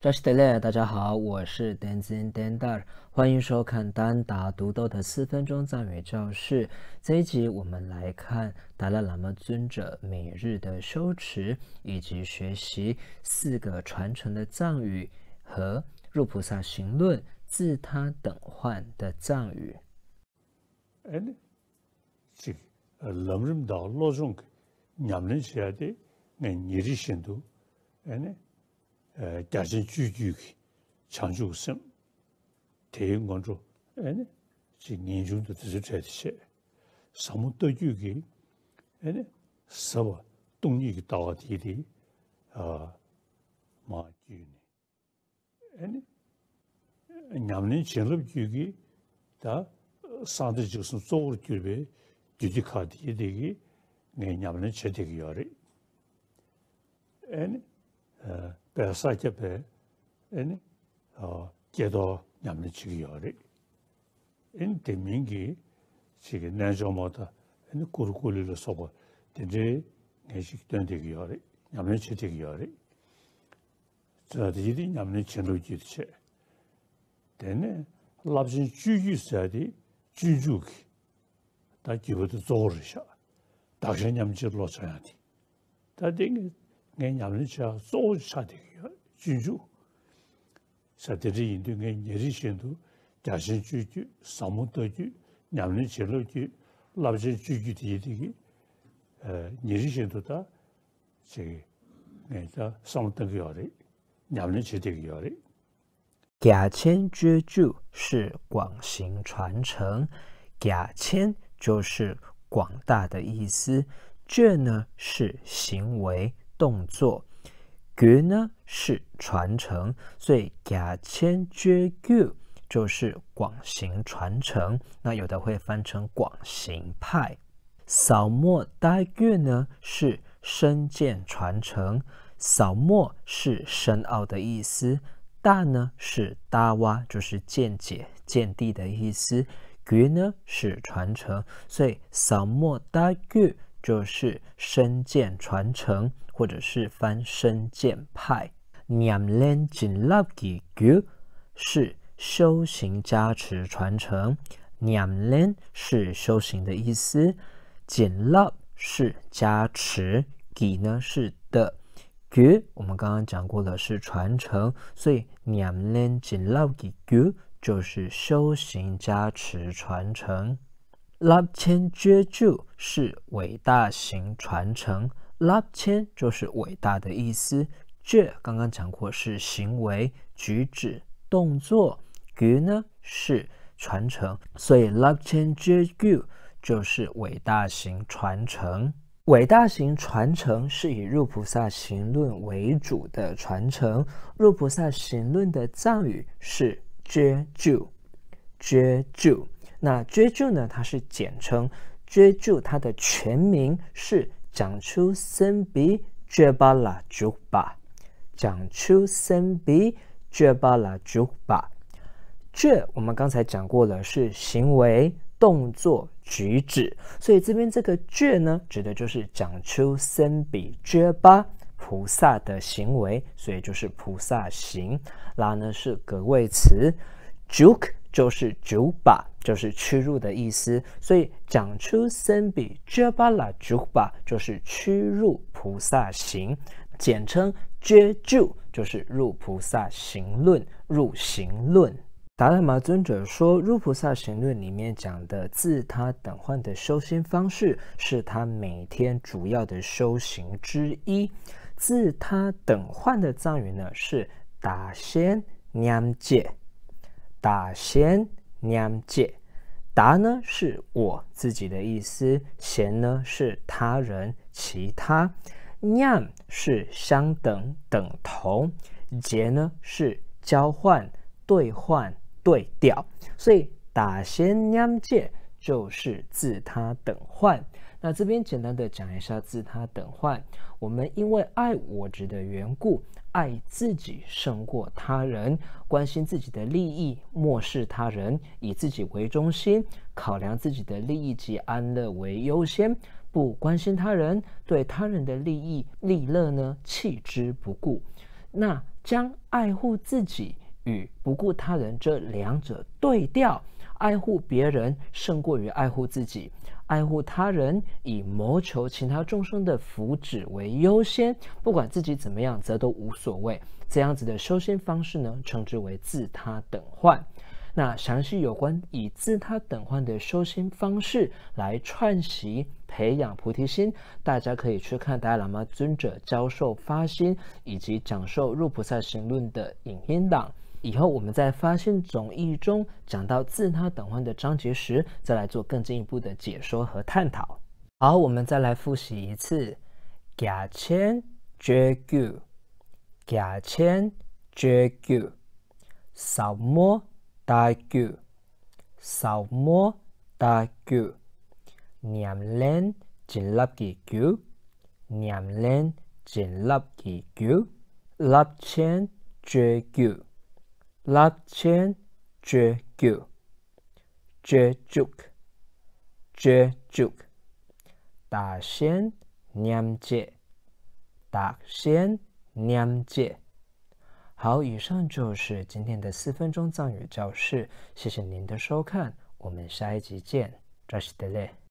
扎西德勒，大家好，我是 Danzin Dandar， 欢迎收看单打独斗的4分钟藏语教室。这一集我们来看达赖喇嘛尊者每日的修持，以及学习4个传承的藏语和入菩萨行论自他等换的藏语。럼름다 로종 냠는 시야데 네 니리 신도 에네 자신 주주기 창조성 대응 건조 에네 진행 중도 뜻을 사무도 주기 에네 서버 동력이 다와디디 마주니 에네 냠는 진럽 주기 다 산들 지금 소울 줄베 주지카디 되기 내냐면 제대기 요리 애니 배사케베 애니 제도 냠는 지기 요리 인 대민기 지금 내조마다 애니 꾸르꾸르를 쏘고 되게 내식 된되기 요리 냠는 제대기 요리 저들이 냠는 전로 주체 되네 랍진 주주사디 주주기 다 기부도 조르샤 다시냠지 로차야디 다딩 내냠는샤 소차디요 주주 사데리 인도에 예리신도 자신 주주 사무도주 냠는 제로주 랍지 주주디디기 예리신도다 제 내가 사무도기요리 냠는 제대기요리 甲谦觉住是广行传承，甲谦就是广大的意思，觉呢是行为动作，觉呢是传承，所以甲谦觉觉就是广行传承。那有的会翻成广行派。扫墨大觉呢是深见传承，扫墨是深奥的意思。大呢是大哇，就是见解、见地的意思。觉呢是传承，所以扫墨大觉就是深见传承，或者是翻深见派。念练紧拉的觉是修行加持传承，念练是修行的意思，紧拉是加持，给呢是的。觉我们刚刚讲过了是传承，所以念练紧拉的觉就是修行加持传承。拉谦觉住是伟大行传承，拉谦就是伟大的意思，觉刚刚讲过是行为举止动作，觉呢是传承，所以拉谦觉住就是伟大行传承。伟大行传承是以入菩萨行论为主的传承，入菩萨行论的藏语是觉住，觉住。那觉住呢，它是简称，觉住它的全名是讲出森比觉巴拉竹巴，讲出森比觉巴拉竹巴。觉我们刚才讲过了，是行为动作举止，所以这边这个觉呢，指的就是讲出森比觉巴菩萨的行为，所以就是菩萨行。拉呢是格位词，竹就是竹巴，就是屈入的意思，所以讲出森比觉巴拉竹巴就是屈入菩萨行，简称觉住，就是入菩萨行论，入行论。达赖喇嘛尊者说，入菩萨行论里面讲的自他等换的修行方式，是他每天主要的修行之一。自他等换的藏语呢是打仙念戒，打仙念戒。达呢是我自己的意思，贤呢是他人其他，念是相等等同，戒呢是交换兑换对调，所以打仙念戒就是自他等换。那这边简单的讲一下自他等换，我们因为爱我执的缘故，爱自己胜过他人，关心自己的利益，漠视他人，以自己为中心，考量自己的利益及安乐为优先，不关心他人，对他人的利益利乐呢弃之不顾。那将爱护自己与不顾他人这两者对调，爱护别人胜过于爱护自己，爱护他人以谋求其他众生的福祉为优先，不管自己怎么样则都无所谓。这样子的修仙方式呢，称之为自他等换。那详细有关以自他等换的修仙方式来串习培养菩提心，大家可以去看达赖喇嘛尊者教授发心以及讲授入菩萨行论的影音档。以后我们在发现总义中讲到自他等换的章节时，再来做更进一步的解说和探讨。好，我们再来复习一次。假千觉具，假千觉具，扫摸大具，扫摸大具，念念真立嘅具，念念真立嘅具，立千觉具。立千觉具，觉足，觉足，大仙念戒，大仙念戒。好，以上就是今天的4分钟藏语教室，谢谢您的收看，我们下一集见，扎西德勒。